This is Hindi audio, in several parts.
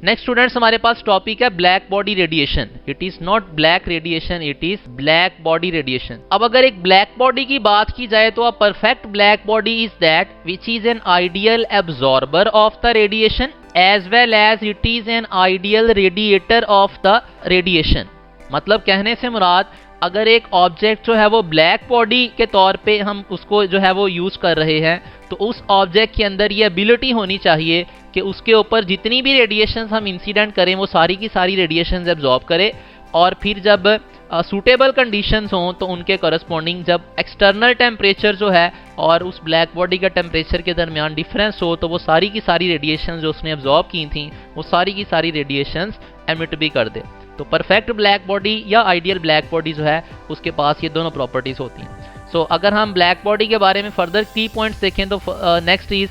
नेक्स्ट स्टूडेंट्स हमारे पास टॉपिक है black body radiation. It is not black radiation, it is black body radiation. अब अगर एक ब्लैक बॉडी की बात की जाए तो a perfect black body is that which is an ideal absorber of the radiation as well as it is an ideal radiator of the radiation. मतलब कहने से मुराद, अगर एक ऑब्जेक्ट जो है वो ब्लैक बॉडी के तौर पे हम उसको जो है वो यूज कर रहे हैं, तो उस ऑब्जेक्ट के अंदर ये एबिलिटी होनी चाहिए कि उसके ऊपर जितनी भी रेडिएशंस हम इंसिडेंट करें वो सारी की सारी रेडिएशंस एब्जॉर्ब करे, और फिर जब सूटेबल कंडीशंस हों तो उनके करस्पॉन्डिंग जब एक्सटर्नल टेम्परेचर जो है और उस ब्लैक बॉडी का टेम्परेचर के दरमियान डिफरेंस हो तो वो सारी की सारी रेडिएशंस जो उसने एब्जॉर्ब की थी वो सारी की सारी रेडिएशंस एमिट भी कर दे। तो परफेक्ट ब्लैक बॉडी या आइडियल ब्लैक बॉडी जो है उसके पास ये दोनों प्रॉपर्टीज होती हैं। सो अगर हम ब्लैक बॉडी के बारे में फर्दर की पॉइंट्स देखें तो next is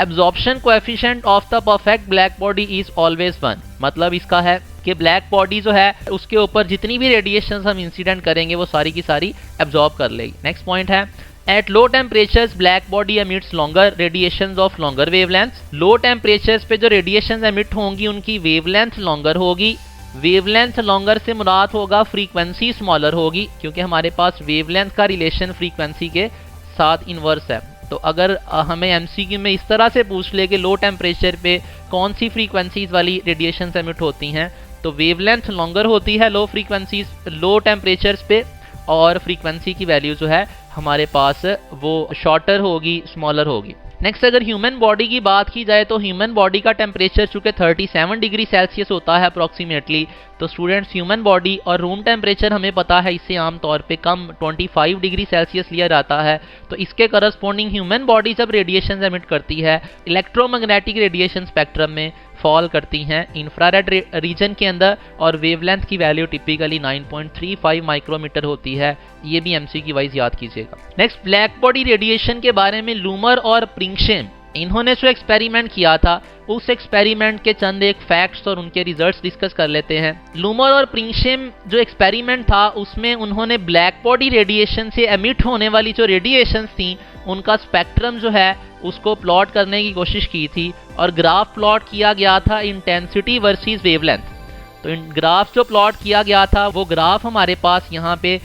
absorption coefficient of the perfect black body is always 1। मतलब इसका है कि ब्लैक बॉडी जो है उसके ऊपर जितनी भी रेडिएशंस हम इंसिडेंट करेंगे वो सारी की सारी एब्जॉर्ब कर लेगी। नेक्स्ट पॉइंट है at low temperatures black body emits longer radiations of longer wavelength. Low temperatures पे जो रेडिएशंस एमिट होंगी उनकी वेवलेंथ लॉन्गर होगी। वेवलेंथ लॉन्गर से मुराद होगा फ्रीक्वेंसी स्मॉलर होगी, क्योंकि हमारे पास वेवलेंथ का रिलेशन फ्रीक्वेंसी के साथ इन्वर्स है। तो अगर हमें एमसीक्यू में इस तरह से पूछ ले कि लो टेम्परेचर पे कौन सी फ्रीक्वेंसीज वाली रेडिएशन एमिट होती हैं, तो वेवलेंथ लॉन्गर होती है लो फ्रीक्वेंसीज लो टेम्परेचर्स पे, और फ्रीक्वेंसी की वैल्यू जो है हमारे पास वो शॉर्टर होगी, स्मॉलर होगी। नेक्स्ट अगर ह्यूमन बॉडी की बात की जाए तो ह्यूमन बॉडी का टेम्परेचर चूंकि 37 डिग्री सेल्सियस होता है अप्रॉक्सीमेटली, तो स्टूडेंट्स ह्यूमन बॉडी और रूम टेम्परेचर हमें पता है इससे आमतौर पे कम 25 डिग्री सेल्सियस लिया जाता है। तो इसके करस्पॉन्डिंग ह्यूमन बॉडी जब रेडिएशन एमिट करती है इलेक्ट्रोमैग्नेटिक रेडिएशन स्पेक्ट्रम में फॉल करती हैं इंफ्रारेड रीजन के अंदर, और वेवलेंथ की वैल्यू टिपिकली 9.35 माइक्रोमीटर होती है। ये भी एमसीक्यू वाइज याद कीजिएगा। नेक्स्ट ब्लैक बॉडी रेडिएशन के बारे में लूमर और प्रिंगशेम इन्होंने जो एक्सपेरिमेंट किया था उस एक्सपेरिमेंट के चंद एक फैक्ट्स और उनके रिजल्ट्स डिस्कस कर लेते हैं। लूमर और प्रिंगशेम जो एक्सपेरिमेंट था उसमें उन्होंने ब्लैक बॉडी रेडिएशन से एमिट होने वाली जो रेडिएशंस थी उनका स्पेक्ट्रम जो है उसको प्लॉट करने की कोशिश की थी, और ग्राफ प्लॉट किया गया था इंटेंसिटी वर्सेस वेवलेंथ। तो इन ग्राफ जो प्लॉट किया गया था वो ग्राफ हमारे पास यहाँ पे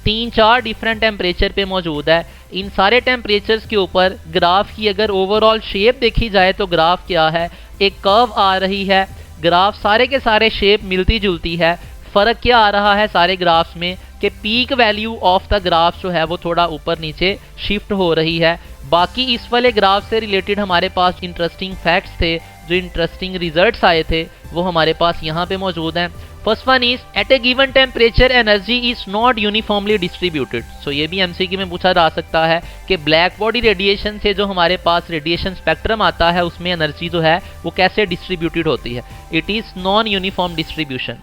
3-4 डिफरेंट टेम्परेचर पे मौजूद है। इन सारे टेम्परेचर्स के ऊपर ग्राफ की अगर ओवरऑल शेप देखी जाए तो ग्राफ क्या है, एक कर्व आ रही है। ग्राफ सारे के सारे शेप मिलती जुलती है। फ़र्क क्या आ रहा है सारे ग्राफ्स में कि peak value of the graph जो है वो थोड़ा ऊपर नीचे शिफ्ट हो रही है। बाकी इस वाले ग्राफ से रिलेटेड हमारे पास इंटरेस्टिंग फैक्ट्स थे, जो इंटरेस्टिंग रिजल्ट्स आए थे वो हमारे पास यहाँ पे मौजूद हैं। First one is at a given temperature energy is not uniformly distributed. So ये भी एमसीक्यू में पूछा जा सकता है कि ब्लैक बॉडी रेडिएशन से जो हमारे पास रेडिएशन स्पेक्ट्रम आता है उसमें एनर्जी जो है वो कैसे डिस्ट्रीब्यूटेड होती है। It is non uniform distribution.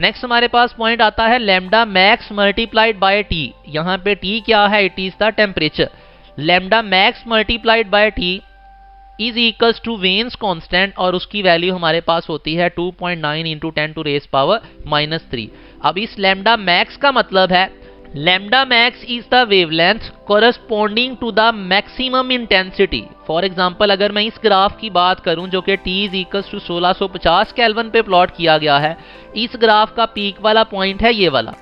Next हमारे पास पॉइंट आता है lambda max multiplied by T. यहाँ पे टी क्या है, it is the temperature. Lambda max multiplied by T is equals to Wien's constant, और उसकी वैल्यू हमारे पास होती है 2.9 इंटू 10 टू रेज पावर -3। अब इस लैम्डा मैक्स का मतलब है lambda max is the wavelength corresponding to the maximum intensity. For example अगर मैं इस ग्राफ की बात करूं जो कि T is equals to 1650 kelvin पे प्लॉट किया गया है, इस ग्राफ का पीक वाला पॉइंट है ये वाला।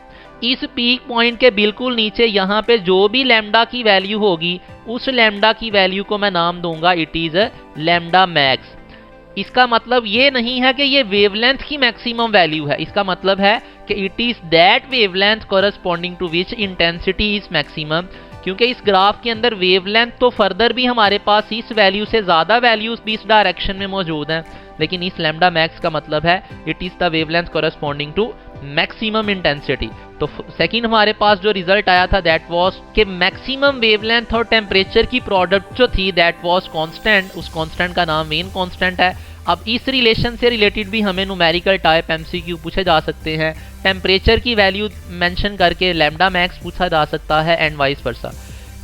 इस पीक पॉइंट के बिल्कुल नीचे यहाँ पे जो भी लैम्डा की वैल्यू होगी उस लैम्डा की वैल्यू को मैं नाम दूंगा इट इज लैम्डा मैक्स। इसका मतलब ये नहीं है कि ये वेवलेंथ की मैक्सिमम वैल्यू है, इसका मतलब है कि it is that wavelength corresponding to which intensity is maximum. क्योंकि इस ग्राफ के अंदर वेवलेंथ तो फर्दर भी हमारे पास इस वैल्यू से ज़्यादा वैल्यूज भी इस डायरेक्शन में मौजूद हैं, लेकिन इस लैम्डा मैक्स का मतलब है it is the wavelength corresponding to maximum intensity. तो सेकंड हमारे पास जो रिजल्ट आया था दैट वाज कि मैक्सिमम वेवलेंथ और टेम्परेचर की प्रोडक्ट जो थी दैट वाज कांस्टेंट। उस कांस्टेंट का नाम वेन कांस्टेंट है। अब इस रिलेशन से रिलेटेड भी हमें न्यूमेरिकल टाइप एमसीक्यू पूछे जा सकते हैं। टेम्परेचर की वैल्यू मेंशन करके लैम्डा मैक्स पूछा जा सकता है एंड वाइस वर्सा।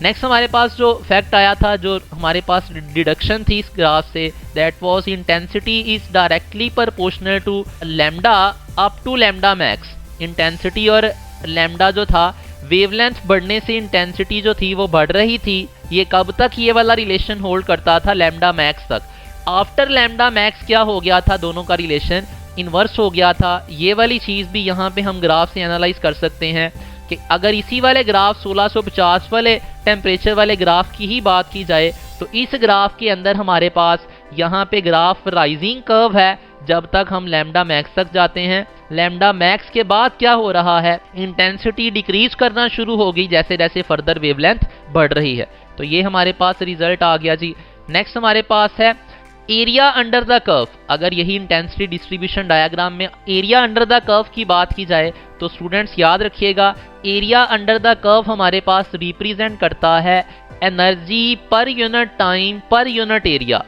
नेक्स्ट हमारे पास जो फैक्ट आया था, जो हमारे पास डिडक्शन थी इस ग्राफ से, that was intensity is directly proportional to lambda up to lambda max. Intensity और लैम्डा जो था, वेवलेंथ बढ़ने से इंटेंसिटी जो थी वो बढ़ रही थी। ये कब तक ये वाला रिलेशन होल्ड करता था? लैम्डा मैक्स तक। आफ्टर लैम्डा मैक्स क्या हो गया था, दोनों का रिलेशन इनवर्स हो गया था। ये वाली चीज़ भी यहाँ पे हम ग्राफ से एनालाइज कर सकते हैं कि अगर इसी वाले ग्राफ 1650 वाले टेम्परेचर वाले ग्राफ की ही बात की जाए तो इस ग्राफ के अंदर हमारे पास यहाँ पे ग्राफ राइजिंग कर्व है जब तक हम लैम्डा मैक्स तक जाते हैं। लैम्डा मैक्स के बाद क्या हो रहा है, इंटेंसिटी डिक्रीज करना शुरू होगी जैसे जैसे फर्दर वेवलेंथ बढ़ रही है। तो ये हमारे पास रिजल्ट आ गया जी। नेक्स्ट हमारे पास है एरिया अंडर द कर्व। अगर यही इंटेंसिटी डिस्ट्रीब्यूशन डायग्राम में एरिया अंडर द कर्व की बात की जाए तो स्टूडेंट्स याद रखिएगा, एरिया अंडर द कर्व हमारे पास रिप्रेजेंट करता है energy per unit time per unit area.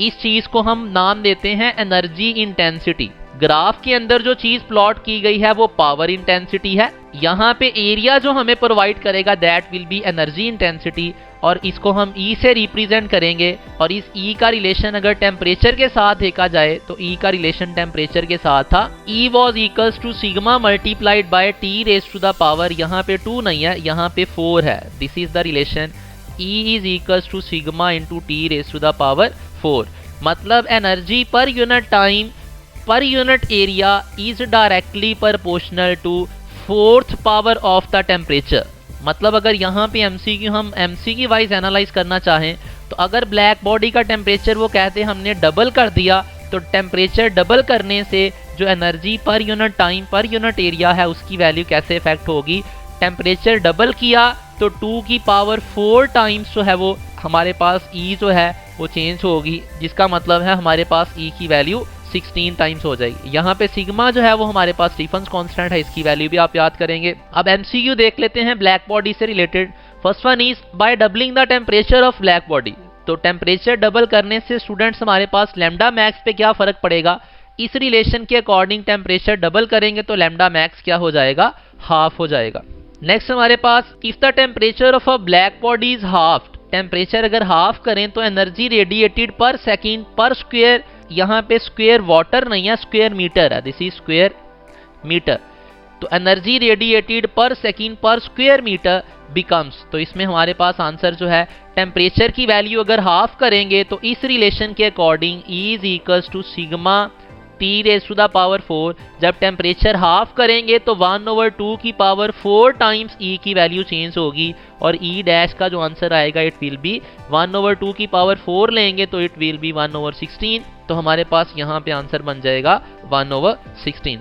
इस चीज को हम नाम देते हैं एनर्जी इंटेंसिटी। ग्राफ के अंदर जो चीज प्लॉट की गई है वो पावर इंटेंसिटी है, यहाँ पे एरिया जो हमें प्रोवाइड करेगा that will B energy intensity, और इसको हम E से रिप्रेजेंट करेंगे। और इस E का रिलेशन अगर टेम्परेचर के साथ देखा जाए तो E का रिलेशन टेम्परेचर के साथ था, E was equals to sigma multiplied by T raise to the power, यहाँ पे 2 नहीं है, यहाँ पे 4 है। This is the relation, E is equals to sigma into T raise to the power 4। मतलब energy per unit time per unit area is directly proportional to 4th power of the temperature. मतलब अगर यहाँ पे हम एमसीक्यू वाइज एनालाइज करना चाहें तो अगर ब्लैक बॉडी का टेम्परेचर वो कहते हैं हमने डबल कर दिया, तो टेम्परेचर डबल करने से जो energy per unit time per unit area है उसकी वैल्यू कैसे इफेक्ट होगी। टेम्परेचर डबल किया तो 2 की पावर 4 टाइम्स जो है वो हमारे पास E जो है वो चेंज होगी, जिसका मतलब है हमारे पास E की वैल्यू 16 टाइम्स हो जाएगी। यहाँ पे सिग्मा जो है वो हमारे पास स्टीफन्स कांस्टेंट है, इसकी वैल्यू भी आप याद करेंगे। अब एमसीक्यू देख लेते हैं ब्लैक बॉडी से related. First one is by doubling the temperature of black body. तो टेम्परेचर डबल करने से स्टूडेंट्स हमारे पास लैम्डा मैक्स पे क्या फर्क पड़ेगा, इस रिलेशन के अकॉर्डिंग टेम्परेचर डबल करेंगे तो लैम्डा मैक्स क्या हो जाएगा, हाफ हो जाएगा। नेक्स्ट हमारे पास if the temperature of a black body is half, temperature अगर हाफ करें तो energy radiated per second per square, यहाँ पे स्क्वायर वाटर नहीं है स्क्वायर मीटर है, दिस इज स्क्वायर मीटर। तो energy radiated per second per square meter becomes, तो इसमें हमारे पास आंसर जो है टेम्परेचर की वैल्यू अगर हाफ करेंगे तो इस रिलेशन के according E is equals to sigma T raise to the power 4। जब टेम्परेचर हाफ करेंगे तो 1/2 की पावर 4 टाइम्स E की वैल्यू चेंज होगी, और E डैश का जो आंसर आएगा इट विल बी 1/2 की पावर 4 लेंगे तो इट विल बी 1/16। तो हमारे पास यहाँ पे आंसर बन जाएगा 1/16।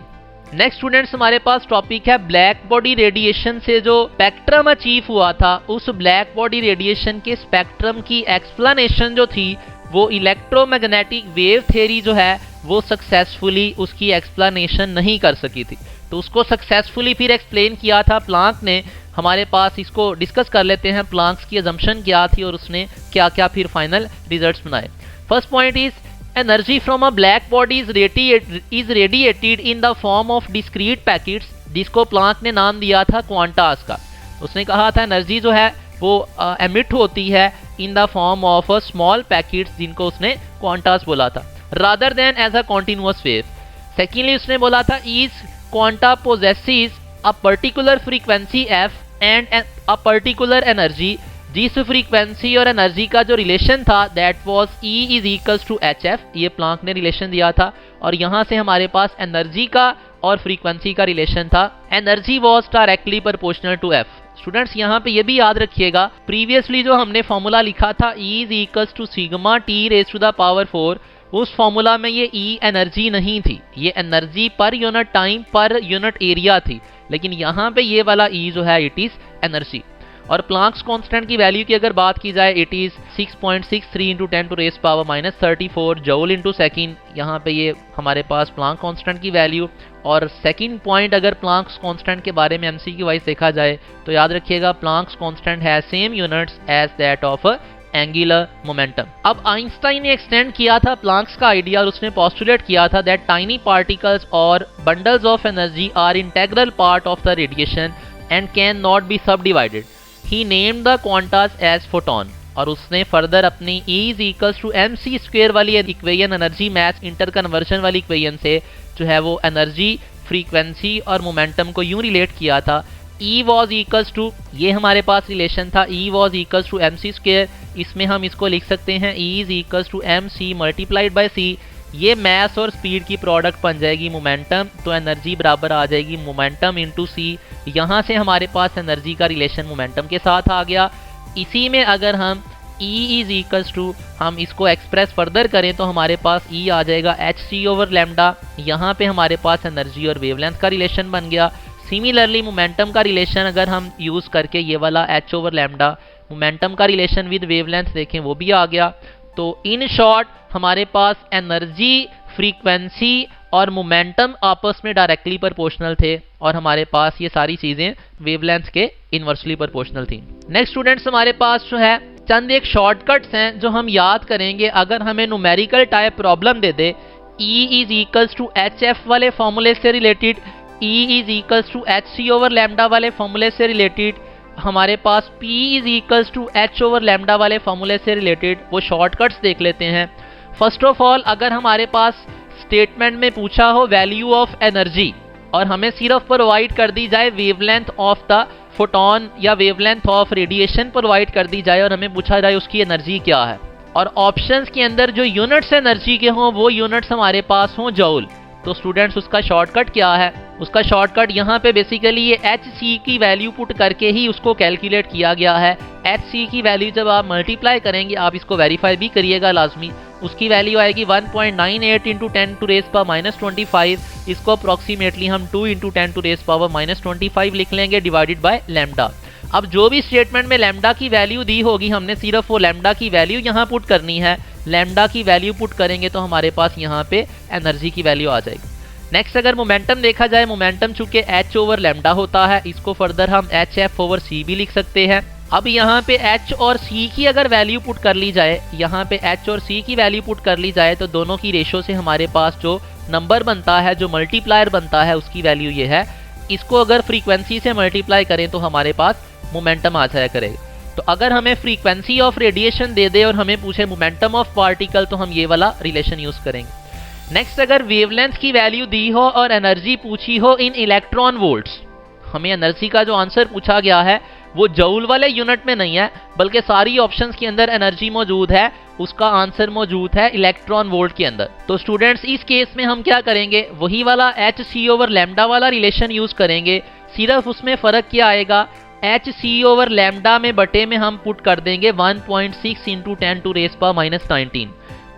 नेक्स्ट स्टूडेंट्स हमारे पास टॉपिक है ब्लैक बॉडी रेडिएशन से जो स्पेक्ट्रम अचीव हुआ था, उस ब्लैक बॉडी रेडिएशन के स्पेक्ट्रम की एक्सप्लेनेशन जो थी वो इलेक्ट्रोमैग्नेटिक वेव थ्योरी जो है वो सक्सेसफुली उसकी एक्सप्लेनेशन नहीं कर सकी थी। तो उसको सक्सेसफुली फिर एक्सप्लेन किया था प्लांक ने। हमारे पास इसको डिस्कस कर लेते हैं, प्लांक्स की अजम्पशन क्या थी और उसने क्या क्या फिर फाइनल रिजल्ट्स बनाए। First point is energy from a black body is radiated in the form of discrete packets, जिसको प्लांक ने नाम दिया था क्वांटास का। उसने कहा था एनर्जी जो है वो एमिट होती है in the form of a small packets, जिनको उसने क्वांटास बोला था, rather than as a continuous wave. Secondly उसने बोला था is quanta possesses a particular frequency f and a particular energy, जिस फ्रीक्वेंसी और एनर्जी का जो रिलेशन था that was E is equals to HF। ये प्लांक ने रिलेशन दिया था, और यहाँ से हमारे पास एनर्जी का और फ्रीक्वेंसी का रिलेशन था, energy was directly proportional to F। Students यहाँ पे ये भी याद रखिएगा, प्रीवियसली जो हमने फॉर्मूला लिखा था E is equals to sigma T raise to the power 4, उस फॉर्मूला में ये E एनर्जी नहीं थी, ये energy per unit time per unit area थी, लेकिन यहाँ पे ये वाला E जो है इट इज एनर्जी। और प्लांक्स कांस्टेंट की वैल्यू की अगर बात की जाए it is 6.63 into 10 to raise power -34 joule into second. यहाँ पे ये हमारे पास प्लांक कांस्टेंट की वैल्यू। और सेकंड पॉइंट अगर प्लांक्स कांस्टेंट के बारे में एमसीक्यू वाइज देखा जाए तो याद रखिएगा प्लांक्स कांस्टेंट है same units as that of angular momentum. अब आइंस्टाइन ने एक्सटेंड किया था प्लांक्स का आइडिया, और उसने पोस्टुलेट किया था दैट टाइनी पार्टिकल्स और bundles of energy are integral part of the radiation and can not be subdivided. He named the quantas as photon. और उसने फर्दर अपनी E is equals to MC square वाली equation, energy mass interconversion वाली इक्वेशन से जो है वो एनर्जी, फ्रीक्वेंसी और मोमेंटम को यूं रिलेट किया था। E वॉज इक्वल्स टू, ये हमारे पास रिलेशन था, E was equals to MC square इसमें हम इसको लिख सकते हैं E is equals to M C multiplied by C. ये मैस और स्पीड की प्रोडक्ट बन जाएगी मोमेंटम, तो एनर्जी बराबर आ जाएगी मोमेंटम इंटू सी। यहाँ से हमारे पास एनर्जी का रिलेशन मोमेंटम के साथ आ गया। इसी में अगर हम E इज इक्वल्स टू हम इसको एक्सप्रेस फर्दर करें तो हमारे पास E आ जाएगा एच सी ओवर लैम्डा। यहाँ पे हमारे पास एनर्जी और वेवलेंथ का रिलेशन बन गया। सिमिलरली मोमेंटम का रिलेशन अगर हम यूज़ करके ये वाला h ओवर लैम्डा मोमेंटम का रिलेशन विद वेवलेंथ देखें वो भी आ गया। तो इन शॉर्ट हमारे पास एनर्जी, फ्रीक्वेंसी और मोमेंटम आपस में डायरेक्टली प्रोपोर्शनल थे और हमारे पास ये सारी चीज़ें वेवलेंथ के इन्वर्सली प्रोपोर्शनल थी। नेक्स्ट स्टूडेंट्स हमारे पास जो है चंद एक शॉर्टकट्स हैं जो हम याद करेंगे अगर हमें न्यूमेरिकल टाइप प्रॉब्लम दे दे। E is equals to H F वाले फॉर्मूले से related, E is equals to H C over lambda वाले फॉर्मूले से रिलेटेड, हमारे पास P is equals to H over lambda वाले फॉर्मूले से रिलेटेड, वो शॉर्टकट्स देख लेते हैं। फर्स्ट ऑफ ऑल अगर हमारे पास स्टेटमेंट में पूछा हो वैल्यू ऑफ एनर्जी और हमें सिर्फ प्रोवाइड कर दी जाए वेवलेंथ ऑफ द फोटोन या वेवलेंथ ऑफ रेडिएशन प्रोवाइड कर दी जाए और हमें पूछा जाए उसकी एनर्जी क्या है और ऑप्शंस के अंदर जो यूनिट्स एनर्जी के हों वो यूनिट्स हमारे पास हों जूल, तो स्टूडेंट्स उसका शॉर्टकट क्या है? उसका शॉर्टकट यहाँ पे बेसिकली ये एच सी की वैल्यू पुट करके ही उसको कैलकुलेट किया गया है। एच सी की वैल्यू जब आप मल्टीप्लाई करेंगे, आप इसको वेरीफाई भी करिएगा लाजमी, उसकी वैल्यू आएगी 1.98 into 10 to raise power minus 25। इसको अप्रॉक्सीमेटली हम 2 into 10 to raise power minus 25 लिख लेंगे डिवाइडेड बाय लैम्डा। अब जो भी स्टेटमेंट में लैम्डा की वैल्यू दी होगी हमने सिर्फ वो लैम्डा की वैल्यू यहाँ पुट करनी है। लैम्डा की वैल्यू पुट करेंगे तो हमारे पास यहाँ पे एनर्जी की वैल्यू आ जाएगी। नेक्स्ट अगर मोमेंटम देखा जाए, मोमेंटम चूंकि h ओवर लैम्डा होता है, इसको फर्दर हम एच एफ ओवर सी भी लिख सकते हैं। अब यहाँ पे h और c की अगर वैल्यू पुट कर ली जाए, यहाँ पे h और c की वैल्यू पुट कर ली जाए तो दोनों की रेशो से हमारे पास जो नंबर बनता है, जो मल्टीप्लायर बनता है, उसकी वैल्यू ये है। इसको अगर फ्रीक्वेंसी से मल्टीप्लाई करें तो हमारे पास मोमेंटम आ जाया करेगा। तो अगर हमें फ्रीक्वेंसी ऑफ रेडिएशन दे दे और हमें पूछे मोमेंटम ऑफ पार्टिकल तो हम ये वाला रिलेशन यूज करेंगे। नेक्स्ट अगर वेवलेंथ की वैल्यू दी हो और एनर्जी पूछी हो इन इलेक्ट्रॉन वोल्ट्स, हमें एनर्जी का जो आंसर पूछा गया है वो जूल वाले यूनिट में नहीं है बल्कि सारी ऑप्शंस के अंदर एनर्जी मौजूद है, उसका आंसर मौजूद है इलेक्ट्रॉन वोल्ट के अंदर। तो स्टूडेंट्स इस केस में हम क्या करेंगे, वही वाला एच सी ओवर लैम्डा वाला रिलेशन यूज करेंगे। सिर्फ उसमें फर्क क्या आएगा, एच सी ओवर लैम्डा में बटे में हम पुट कर देंगे 1.6 into 10 to raise power minus 19।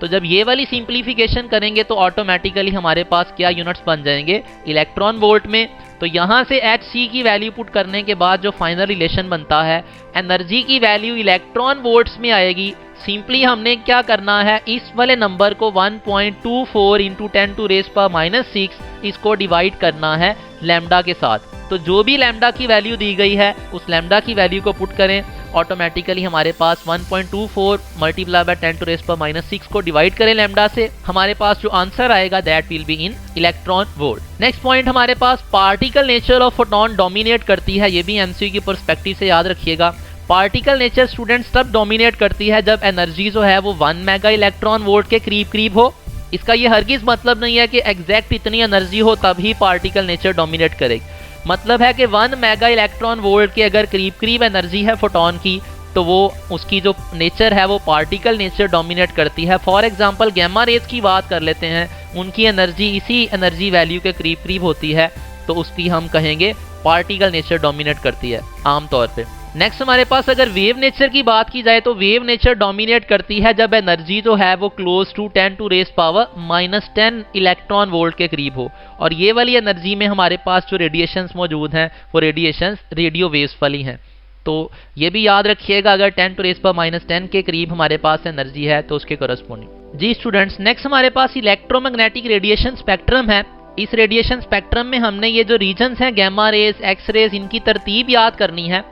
तो जब ये वाली सिंप्लीफिकेशन करेंगे तो ऑटोमेटिकली हमारे पास क्या यूनिट्स बन जाएंगे, इलेक्ट्रॉन वोल्ट में। तो यहाँ से एच सी की वैल्यू पुट करने के बाद जो फाइनल रिलेशन बनता है, एनर्जी की वैल्यू इलेक्ट्रॉन वोल्ट्स में आएगी। सिंपली हमने क्या करना है, इस वाले नंबर को 1.24 into 10 to raise power minus 6 इसको डिवाइड करना है लैम्डा के साथ। तो जो भी लैम्डा की वैल्यू दी गई है उस लैम्डा की वैल्यू को पुट करें, ऑटोमेटिकली हमारे पास 1.24 multiply by 10 to raise power minus 6 को डिवाइड करें लैम्डा से, हमारे पास जो आंसर आएगा that will be in electron volt. Next point हमारे पास particle nature of photon dominate करती है। ये भी एमसीक्यू की पर्सपेक्टिव से याद रखिएगा। पार्टिकल नेचर स्टूडेंट्स तब डोमिनेट करती है जब एनर्जी जो है वो 1 मेगा इलेक्ट्रॉन वोल्ट के करीब करीब हो। इसका ये हरगिज मतलब नहीं है कि एग्जैक्ट इतनी एनर्जी हो तभी पार्टिकल नेचर डोमिनेट करेगी। मतलब है कि 1 मेगा इलेक्ट्रॉन वोल्ट के अगर करीब करीब एनर्जी है फोटोन की तो वो उसकी जो नेचर है वो पार्टिकल नेचर डोमिनेट करती है। फॉर एग्जांपल गैमा रेज की बात कर लेते हैं, उनकी एनर्जी इसी एनर्जी वैल्यू के करीब करीब होती है, तो उसकी हम कहेंगे पार्टिकल नेचर डोमिनेट करती है आमतौर पे। नेक्स्ट हमारे पास अगर वेव नेचर की बात की जाए तो वेव नेचर डोमिनेट करती है जब एनर्जी जो है वो close to 10 to raise power minus 10 electron volt के करीब हो। और ये वाली एनर्जी में हमारे पास जो रेडिएशंस मौजूद हैं वो रेडिएशंस रेडियो वेव्स वाली हैं। तो ये भी याद रखिएगा, अगर 10 टू रेस पावर माइनस 10 के करीब हमारे पास एनर्जी है तो उसके करस्पॉन्डिंग। जी स्टूडेंट्स, नेक्स्ट हमारे पास इलेक्ट्रोमैग्नेटिक रेडिएशन स्पेक्ट्रम है। इस रेडिएशन स्पेक्ट्रम में हमने ये जो रीजन्स हैं गैमा रेज, एक्स रेज, इनकी तरतीब याद करनी है।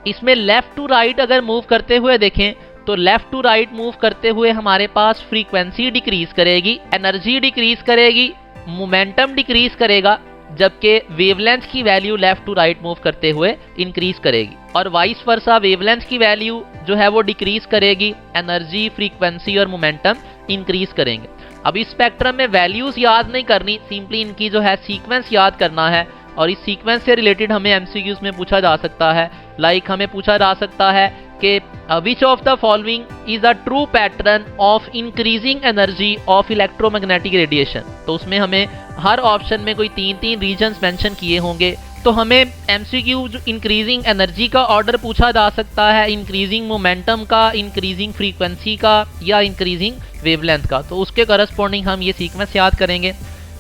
इसमें लेफ्ट टू राइट अगर मूव करते हुए देखें तो लेफ्ट टू राइट मूव करते हुए हमारे पास फ्रीक्वेंसी डिक्रीज करेगी, एनर्जी डिक्रीज करेगी, मोमेंटम डिक्रीज करेगा, जबकि वेवलेंथ की value left to right move करते हुए इंक्रीज करेगी। और वाइस वर्सा वेवलेंथ की वैल्यू जो है वो डिक्रीज करेगी, एनर्जी, फ्रीक्वेंसी और मोमेंटम इंक्रीज करेंगे। अब इस स्पेक्ट्रम में वैल्यूज याद नहीं करनी, सिंपली इनकी जो है सीक्वेंस याद करना है। और इस सीक्वेंस से रिलेटेड हमें एमसीक्यूज में पूछा जा सकता है। लाइक हमें पूछा जा सकता है कि which of the following is a true pattern of increasing energy of electromagnetic radiation. तो उसमें हमें हर ऑप्शन में कोई 3-3 रीजन्स मेंशन किए होंगे। तो हमें एमसीक्यू जो इंक्रीजिंग एनर्जी का ऑर्डर पूछा जा सकता है, इंक्रीजिंग मोमेंटम का, इंक्रीजिंग फ्रीक्वेंसी का या इंक्रीजिंग वेवलेंथ का। तो उसके करस्पॉन्डिंग हम ये सीक्वेंस याद करेंगे।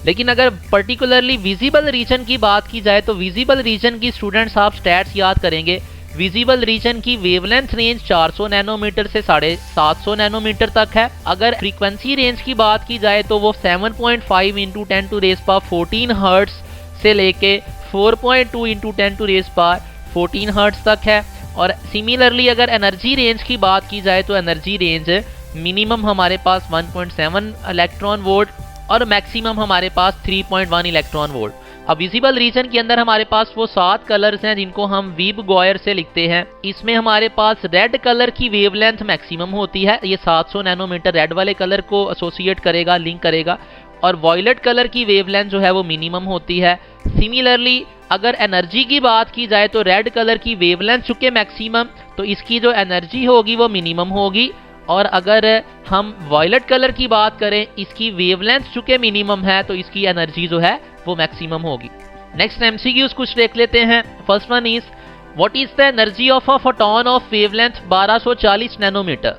लेकिन अगर पर्टिकुलरली विजिबल रीजन की बात की जाए तो विजिबल रीजन की स्टूडेंट्स आप स्टैट्स याद करेंगे। विजिबल रीजन की वेवलेंथ रेंज 400 नैनोमीटर से 750 नैनोमीटर तक है। अगर फ्रीक्वेंसी रेंज की बात की जाए तो वो 7.5 इंटू 10⁻14 हर्ट्ज से लेके 4.2 इंटू 10⁻14 हर्ट्ज तक है। और सिमिलरली अगर एनर्जी रेंज की बात की जाए तो एनर्जी रेंज मिनिमम हमारे पास 1.7 इलेक्ट्रॉन वोल्ट और मैक्सिमम हमारे पास 3.1 इलेक्ट्रॉन वोल्ट। अब विजिबल रीजन के अंदर हमारे पास वो 7 कलर्स हैं जिनको हम वीब गॉयर से लिखते हैं। इसमें हमारे पास रेड कलर की वेवलेंथ मैक्सिमम होती है, ये 700 नैनोमीटर रेड वाले कलर को एसोसिएट करेगा, लिंक करेगा। और वॉयलेट कलर की वेवलेंथ जो है वो मिनिमम होती है। सिमिलरली अगर एनर्जी की बात की जाए तो रेड कलर की वेवलेंथ चुके मैक्सिमम, तो इसकी जो एनर्जी होगी वो मिनिमम होगी। और अगर हम वॉयलेट कलर की बात करें, इसकी वेवलेंथ चुके मिनिमम है तो इसकी एनर्जी जो है वो मैक्सिमम होगी। नेक्स्ट एमसीक्यूज कुछ देख लेते हैं। First one is what is the energy of a photon of wavelength 1240 nanometer.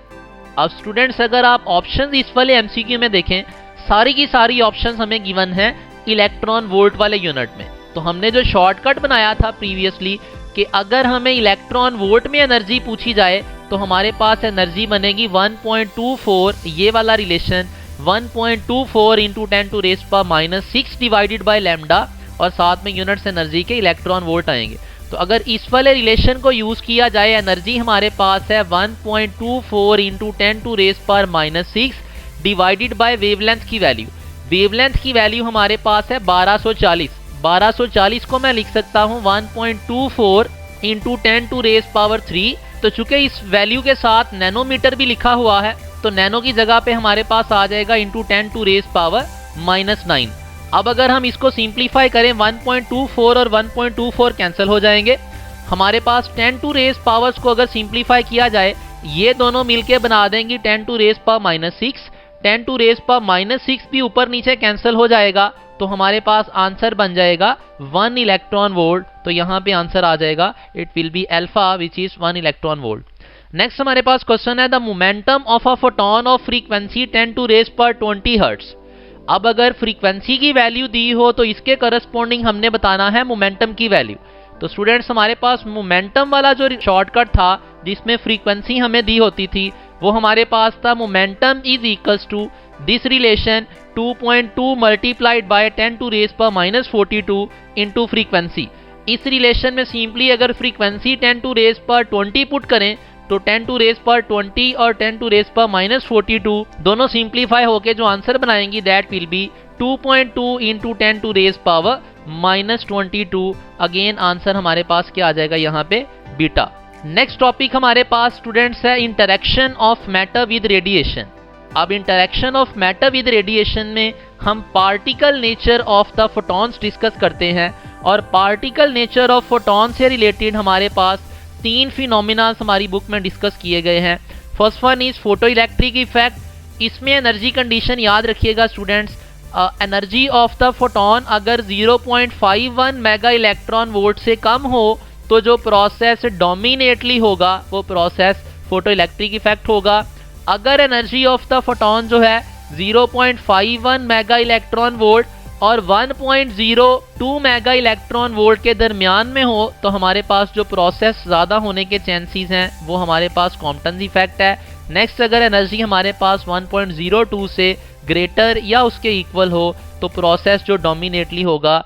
अब स्टूडेंट्स अगर आप ऑप्शन इस वाले एमसीक्यू में देखें, सारी की सारी ऑप्शंस हमें गिवन है इलेक्ट्रॉन वोल्ट वाले यूनिट में। तो हमने जो शॉर्टकट बनाया था प्रीवियसली कि अगर हमें इलेक्ट्रॉन वोल्ट में एनर्जी पूछी जाए तो हमारे पास एनर्जी बनेगी 1.24, ये वाला relation 1.24 into 10⁻⁻6 divided by lambda और साथ में यूनिट्स एनर्जी के इलेक्ट्रॉन वोल्ट आएंगे। तो अगर इस वाले रिलेशन को यूज किया जाए, एनर्जी हमारे पास है 1.24 इंटू 10⁻⁻6 डिवाइडेड बाय वेवलेंथ की वैल्यू। वेवलेंथ की वैल्यू हमारे पास है 1240। 1240 को मैं लिख सकता हूँ 1.24 इंटू 10⁻3। तो चूंकि इस वैल्यू के साथ नैनोमीटर भी लिखा हुआ है तो नैनो की जगह पे हमारे पास आ जाएगा इंटू 10⁻⁻9। अब अगर हम इसको सिंप्लीफाई करें 1.24 और 1.24 कैंसिल हो जाएंगे। हमारे पास 10⁻⁻ को अगर सिंप्लीफाई किया जाए, ये दोनों मिलके बना देंगी 10⁻⁻6। 10⁻⁻6 भी ऊपर नीचे कैंसिल हो जाएगा तो हमारे पास आंसर बन जाएगा 1 इलेक्ट्रॉन वोल्ट। तो यहाँ पे आंसर आ जाएगा it will be alpha which is 1 electron volt. Next हमारे पास क्वेश्चन है the momentum of a photon of frequency 10⁻20 hertz. अब अगर फ्रीक्वेंसी की वैल्यू दी हो तो इसके करस्पॉन्डिंग हमने बताना है मोमेंटम की वैल्यू। तो स्टूडेंट्स हमारे पास मोमेंटम वाला जो शॉर्टकट था जिसमें फ्रीक्वेंसी हमें दी होती थी वो हमारे पास था momentum is equals to this relation 2.2 multiplied by 10⁻42 into frequency. इस रिलेशन में सिंपली अगर फ्रीक्वेंसी 10⁻20 पुट करें तो 10⁻20 और 10⁻42 दोनों सिंप्लीफाई होके जो आंसर बनाएंगी that will B 2.2 into 10⁻22। Again answer हमारे पास क्या आ जाएगा यहाँ पे बीटा। नेक्स्ट टॉपिक हमारे पास स्टूडेंट्स है interaction of matter with radiation. अब interaction of matter with radiation में हम particle nature of the photons discuss करते हैं। और पार्टिकल नेचर ऑफ फोटॉन से रिलेटेड हमारे पास 3 फिनोमिना हमारी बुक में डिस्कस किए गए हैं। First one is photoelectric effect. इसमें एनर्जी कंडीशन याद रखिएगा students, energy of the photon अगर 0.51 मेगा इलेक्ट्रॉन वोल्ट से कम हो तो जो प्रोसेस डोमिनेटली होगा वो प्रोसेस फोटो इलेक्ट्रिक इफेक्ट होगा। अगर एनर्जी ऑफ द फोटोन जो है 0.51 मेगा इलेक्ट्रॉन वोल्ट और 1.02 मेगा इलेक्ट्रॉन वोल्ट के दरमियान में हो तो हमारे पास जो प्रोसेस ज़्यादा होने के चांसेस हैं वो हमारे पास कॉम्पटन इफेक्ट है। नेक्स्ट अगर एनर्जी हमारे पास 1.02 से ग्रेटर या उसके इक्वल हो तो प्रोसेस जो डोमिनेटली होगा